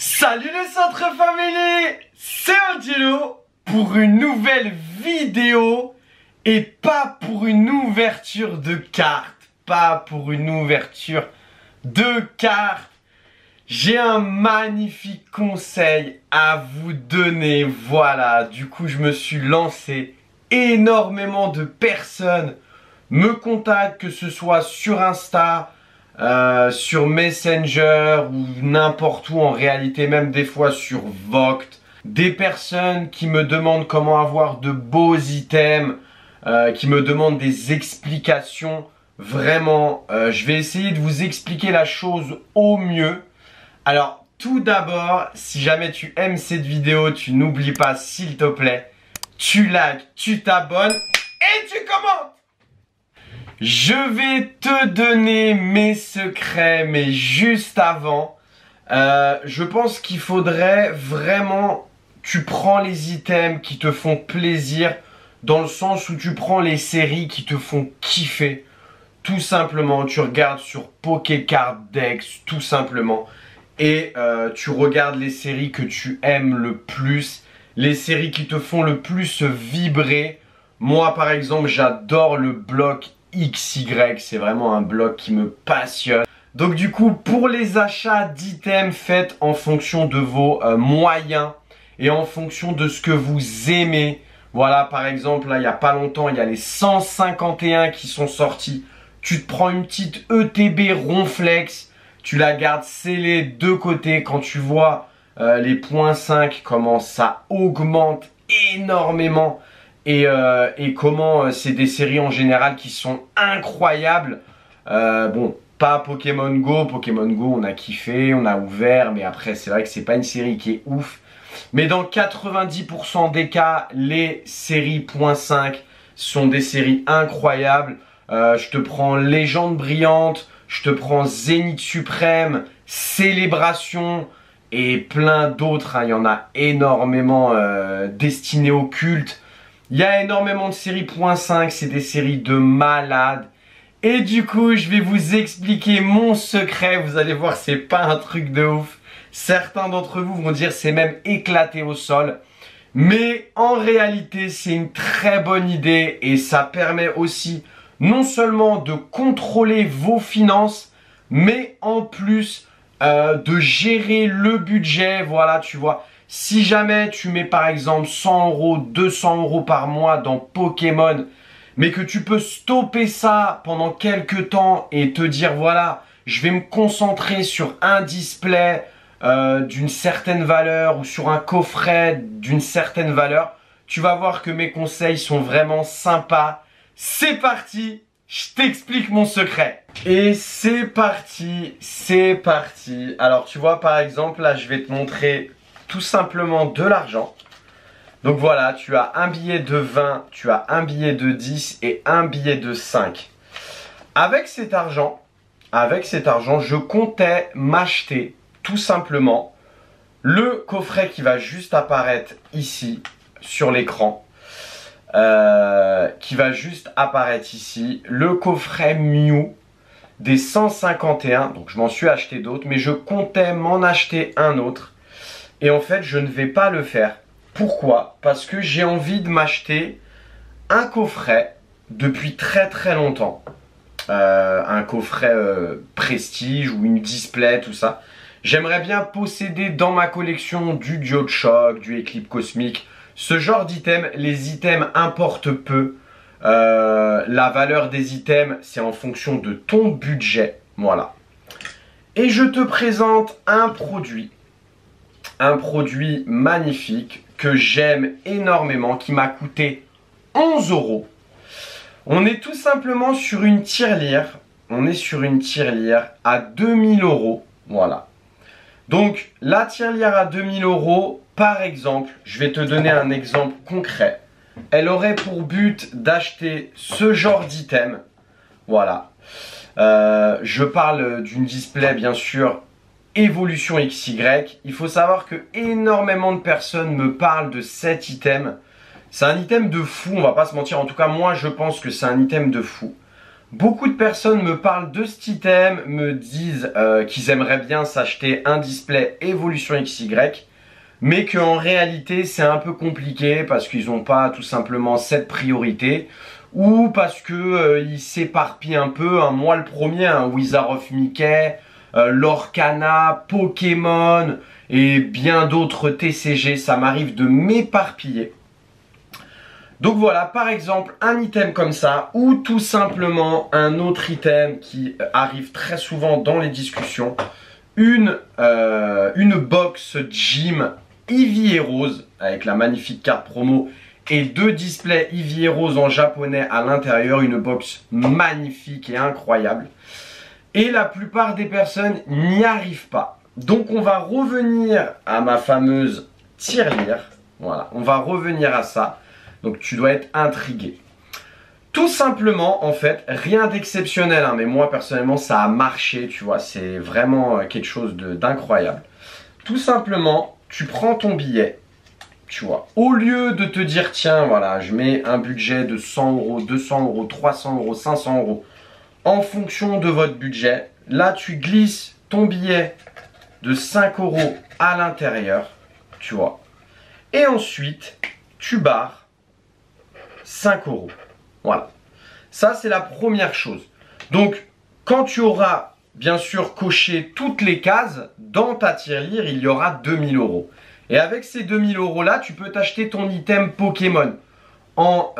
Salut les Centre Family, c'est Angelo pour une nouvelle vidéo et pas pour une ouverture de carte, pas pour une ouverture de carte. J'ai un magnifique conseil à vous donner, voilà, du coup je me suis lancé, énormément de personnes me contactent, que ce soit sur Insta, sur Messenger ou n'importe où en réalité, même des fois sur Voct. Des personnes qui me demandent comment avoir de beaux items, qui me demandent des explications. Vraiment, je vais essayer de vous expliquer la chose au mieux. Alors, tout d'abord, si jamais tu aimes cette vidéo, tu n'oublies pas, s'il te plaît, tu likes, tu t'abonnes et tu commentes. Je vais te donner mes secrets, mais juste avant, je pense qu'il faudrait vraiment, tu prends les items qui te font plaisir, dans le sens où tu prends les séries qui te font kiffer. Tout simplement, tu regardes sur Pokécard Dex, tout simplement. Et tu regardes les séries que tu aimes le plus, les séries qui te font le plus vibrer. Moi, par exemple, j'adore le bloc XY, c'est vraiment un bloc qui me passionne. Donc du coup, pour les achats d'items, faites en fonction de vos moyens et en fonction de ce que vous aimez. Voilà, par exemple, là, il n'y a pas longtemps, il y a les 151 qui sont sortis. Tu te prends une petite ETB Ronflex, tu la gardes scellée de côté. Quand tu vois les points 5, comment ça augmente énormément. Et comment c'est des séries en général qui sont incroyables. Bon, pas Pokémon Go. Pokémon Go, on a kiffé, on a ouvert, mais après, c'est vrai que c'est pas une série qui est ouf. Mais dans 90% des cas, les séries .5 sont des séries incroyables. Je te prends Légende Brillante, je te prends Zénith Suprême, Célébration et plein d'autres. Hein. Il y en a énormément destinées au culte. Il y a énormément de séries .5, c'est des séries de malades. Et du coup, je vais vous expliquer mon secret. Vous allez voir, c'est pas un truc de ouf. Certains d'entre vous vont dire c'est même éclaté au sol. Mais en réalité, c'est une très bonne idée et ça permet aussi non seulement de contrôler vos finances, mais en plus de gérer le budget. Voilà, tu vois. Si jamais tu mets par exemple 100 €, 200 € par mois dans Pokémon, mais que tu peux stopper ça pendant quelques temps et te dire voilà, je vais me concentrer sur un display d'une certaine valeur ou sur un coffret d'une certaine valeur, tu vas voir que mes conseils sont vraiment sympas. C'est parti, je t'explique mon secret. Et c'est parti, c'est parti. Alors tu vois par exemple là, je vais te montrer tout simplement de l'argent. Donc voilà, tu as un billet de 20, tu as un billet de 10 et un billet de 5. Avec cet argent, je comptais m'acheter tout simplement le coffret qui va juste apparaître ici sur l'écran. Qui va juste apparaître ici. Le coffret Mew des 151. Donc je m'en suis acheté d'autres, mais je comptais m'en acheter un autre. Et en fait, je ne vais pas le faire. Pourquoi? Parce que j'ai envie de m'acheter un coffret depuis très très longtemps. Un coffret prestige ou une display, tout ça. J'aimerais bien posséder dans ma collection du Dialga, du Éclipse Cosmique. Ce genre d'item, les items importent peu. La valeur des items, c'est en fonction de ton budget. Voilà. Et je te présente un produit. Un produit magnifique que j'aime énormément, qui m'a coûté 11 €. On est tout simplement sur une tirelire. On est sur une tirelire à 2000 €. Voilà. Donc, la tirelire à 2000 €, par exemple, je vais te donner un exemple concret. Elle aurait pour but d'acheter ce genre d'item. Voilà. Je parle d'une display, bien sûr, Évolution XY. Il faut savoir que énormément de personnes me parlent de cet item. C'est un item de fou, on va pas se mentir. En tout cas, moi, je pense que c'est un item de fou. Beaucoup de personnes me parlent de cet item, me disent qu'ils aimeraient bien s'acheter un display Evolution XY, mais qu'en réalité c'est un peu compliqué parce qu'ils n'ont pas tout simplement cette priorité, ou parce que ils s'éparpillent un peu. Moi le premier, Wizard of Mickey, Lorcana, Pokémon et bien d'autres TCG, ça m'arrive de m'éparpiller. Donc voilà, par exemple, un item comme ça, ou tout simplement un autre item qui arrive très souvent dans les discussions, une box Gym Eevee et Rose, avec la magnifique carte promo, et 2 displays Eevee et Rose en japonais à l'intérieur, une box magnifique et incroyable. Et la plupart des personnes n'y arrivent pas. Donc on va revenir à ma fameuse tirelire, voilà, on va revenir à ça. Donc tu dois être intrigué. Tout simplement, en fait, rien d'exceptionnel, hein, mais moi personnellement ça a marché, tu vois, c'est vraiment quelque chose d'incroyable. Tout simplement, tu prends ton billet, tu vois, au lieu de te dire tiens, voilà, je mets un budget de 100 euros, 200 euros, 300 euros, 500 euros, en fonction de votre budget, là tu glisses ton billet de 5 euros à l'intérieur, tu vois, et ensuite tu barres 5 euros. Voilà. Ça, c'est la première chose. Donc, quand tu auras bien sûr coché toutes les cases, dans ta tirelire, il y aura 2000 euros. Et avec ces 2000 euros là, tu peux t'acheter ton item Pokémon en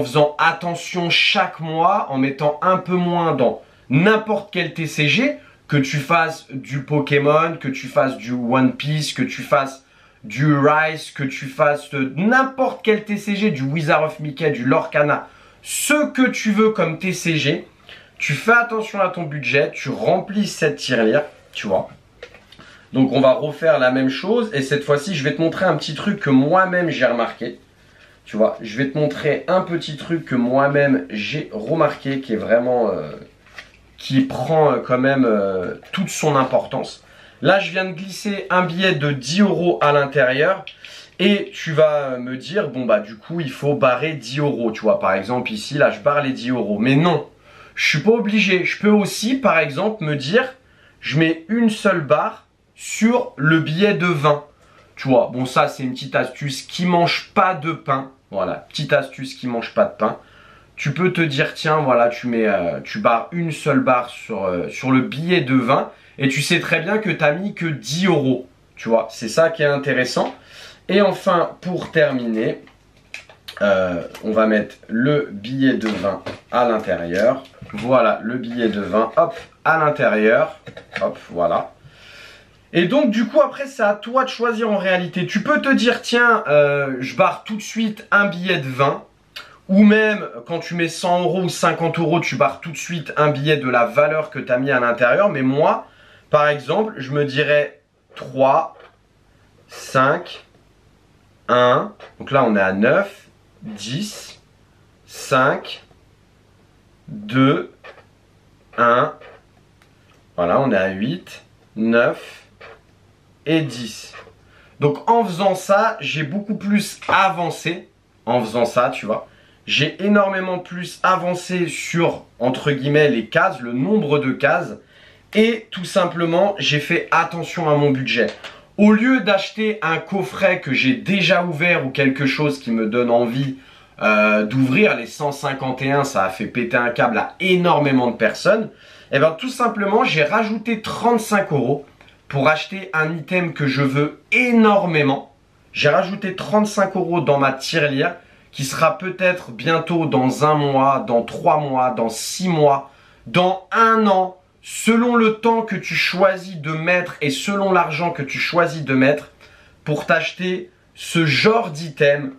faisant attention chaque mois, en mettant un peu moins dans n'importe quel TCG, que tu fasses du Pokémon, que tu fasses du One Piece, que tu fasses du Rise, que tu fasses n'importe quel TCG, du Wizard of Mickey, du Lorcana, ce que tu veux comme TCG, tu fais attention à ton budget, tu remplis cette tirelire, tu vois. Donc on va refaire la même chose et cette fois-ci je vais te montrer un petit truc que moi-même j'ai remarqué. Tu vois, je vais te montrer un petit truc que moi-même j'ai remarqué qui est vraiment, qui prend quand même toute son importance. Là, je viens de glisser un billet de 10 euros à l'intérieur et tu vas me dire, bon bah du coup, il faut barrer 10 euros. Tu vois, par exemple ici, là, je barre les 10 euros. Mais non, je suis pas obligé. Je peux aussi, par exemple, me dire, je mets une seule barre sur le billet de 20. Tu vois, bon ça, c'est une petite astuce qui mange pas de pain. Voilà, petite astuce qui mange pas de pain. Tu peux te dire, tiens, voilà, tu barres une seule barre sur le billet de 20. Et tu sais très bien que tu n'as mis que 10 euros. Tu vois, c'est ça qui est intéressant. Et enfin, pour terminer, on va mettre le billet de 20 à l'intérieur. Voilà, le billet de 20, hop, à l'intérieur. Hop, voilà. Et donc, du coup, après, c'est à toi de choisir en réalité. Tu peux te dire, tiens, je barre tout de suite un billet de 20. Ou même, quand tu mets 100 euros ou 50 euros, tu barres tout de suite un billet de la valeur que tu as mis à l'intérieur. Mais moi, par exemple, je me dirais 3, 5, 1. Donc là, on est à 9, 10, 5, 2, 1. Voilà, on est à 8, 9 et 10. Donc en faisant ça, j'ai beaucoup plus avancé. En faisant ça, tu vois. J'ai énormément plus avancé sur, entre guillemets, les cases, le nombre de cases. Et tout simplement, j'ai fait attention à mon budget. Au lieu d'acheter un coffret que j'ai déjà ouvert ou quelque chose qui me donne envie d'ouvrir, les 151, ça a fait péter un câble à énormément de personnes. Et bien tout simplement, j'ai rajouté 35 euros pour acheter un item que je veux énormément. J'ai rajouté 35 euros dans ma tirelire qui sera peut-être bientôt dans 1 mois, dans 3 mois, dans 6 mois, dans 1 an. Selon le temps que tu choisis de mettre et selon l'argent que tu choisis de mettre pour t'acheter ce genre d'item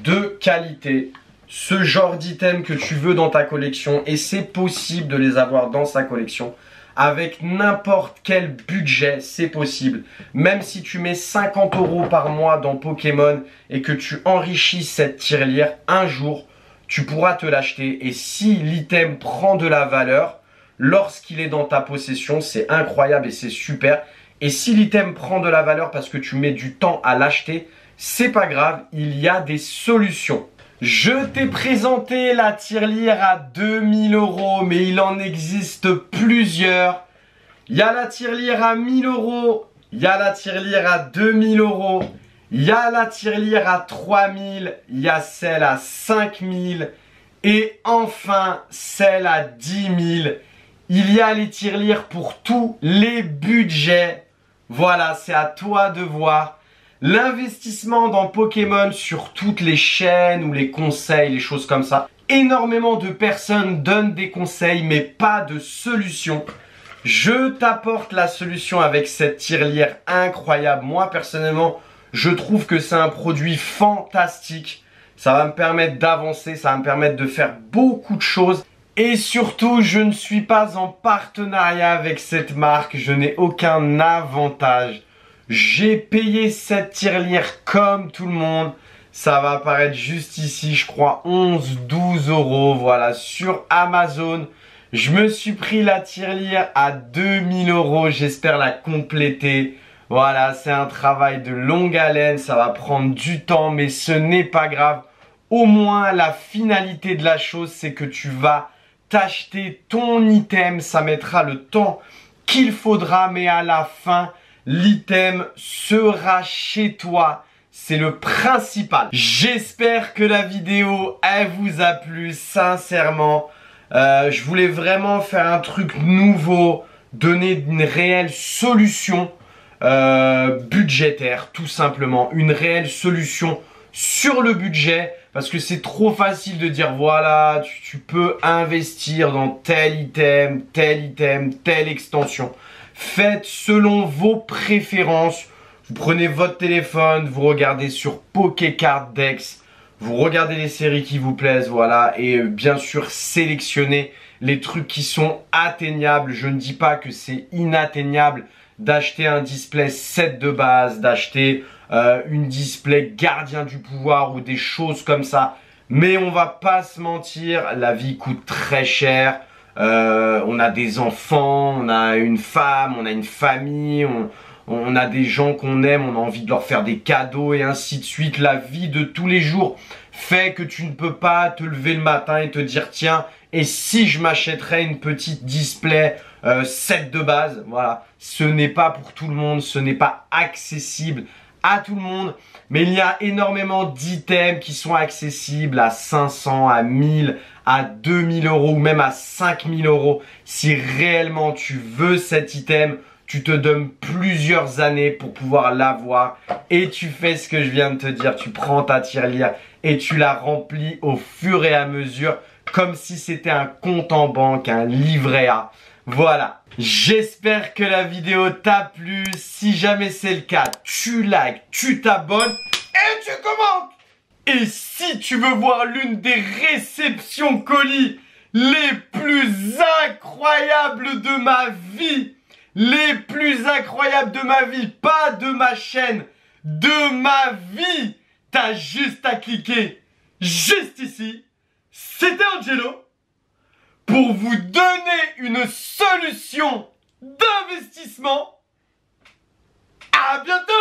de qualité, ce genre d'item que tu veux dans ta collection et c'est possible de les avoir dans sa collection avec n'importe quel budget, c'est possible. Même si tu mets 50 euros par mois dans Pokémon et que tu enrichis cette tirelire, un jour, tu pourras te l'acheter et si l'item prend de la valeur, lorsqu'il est dans ta possession, c'est incroyable et c'est super. Et si l'item prend de la valeur parce que tu mets du temps à l'acheter, c'est pas grave, il y a des solutions. Je t'ai présenté la tirelire à 2000 €, mais il en existe plusieurs. Il y a la tirelire à 1000 €, il y a la tirelire à 2000 €, il y a la tirelire à 3000, il y a celle à 5000 et enfin celle à 10 000. Il y a les tirelires pour tous les budgets. Voilà, c'est à toi de voir. L'investissement dans Pokémon sur toutes les chaînes ou les conseils, les choses comme ça. Énormément de personnes donnent des conseils mais pas de solution. Je t'apporte la solution avec cette tirelire incroyable. Moi personnellement, je trouve que c'est un produit fantastique. Ça va me permettre d'avancer, ça va me permettre de faire beaucoup de choses. Et surtout, je ne suis pas en partenariat avec cette marque, je n'ai aucun avantage. J'ai payé cette tirelire comme tout le monde. Ça va apparaître juste ici, je crois 11-12 €, voilà, sur Amazon. Je me suis pris la tirelire à 2000 €, j'espère la compléter. Voilà, c'est un travail de longue haleine, ça va prendre du temps, mais ce n'est pas grave. Au moins, la finalité de la chose, c'est que tu vas t'acheter ton item, ça mettra le temps qu'il faudra, mais à la fin, l'item sera chez toi. C'est le principal. J'espère que la vidéo, elle vous a plu, sincèrement. Je voulais vraiment faire un truc nouveau, donner une réelle solution budgétaire, tout simplement. Une réelle solution sur le budget, parce que c'est trop facile de dire voilà, tu peux investir dans tel item, telle extension. Faites selon vos préférences. Vous prenez votre téléphone, vous regardez sur Pokécard Dex, vous regardez les séries qui vous plaisent, voilà, et bien sûr sélectionnez les trucs qui sont atteignables. Je ne dis pas que c'est inatteignable d'acheter un display 7 de base, d'acheter une display gardien du pouvoir ou des choses comme ça. Mais on va pas se mentir, la vie coûte très cher. On a des enfants, on a une femme, on a une famille, on a des gens qu'on aime, on a envie de leur faire des cadeaux et ainsi de suite. La vie de tous les jours fait que tu ne peux pas te lever le matin et te dire tiens, et si je m'achèterais une petite display 7 de base, voilà. Ce n'est pas pour tout le monde, ce n'est pas accessible à tout le monde, mais il y a énormément d'items qui sont accessibles à 500, à 1000, à 2000 € ou même à 5000 €. Si réellement tu veux cet item, tu te donnes plusieurs années pour pouvoir l'avoir et tu fais ce que je viens de te dire. Tu prends ta tirelire et tu la remplis au fur et à mesure comme si c'était un compte en banque, un livret A. Voilà. J'espère que la vidéo t'a plu. Si jamais c'est le cas, tu likes, tu t'abonnes et tu commentes. Et si tu veux voir l'une des réceptions colis les plus incroyables de ma vie, les plus incroyables de ma vie, pas de ma chaîne, de ma vie, t'as juste à cliquer juste ici. C'était Angelo pour vous donner une solution d'investissement. À bientôt!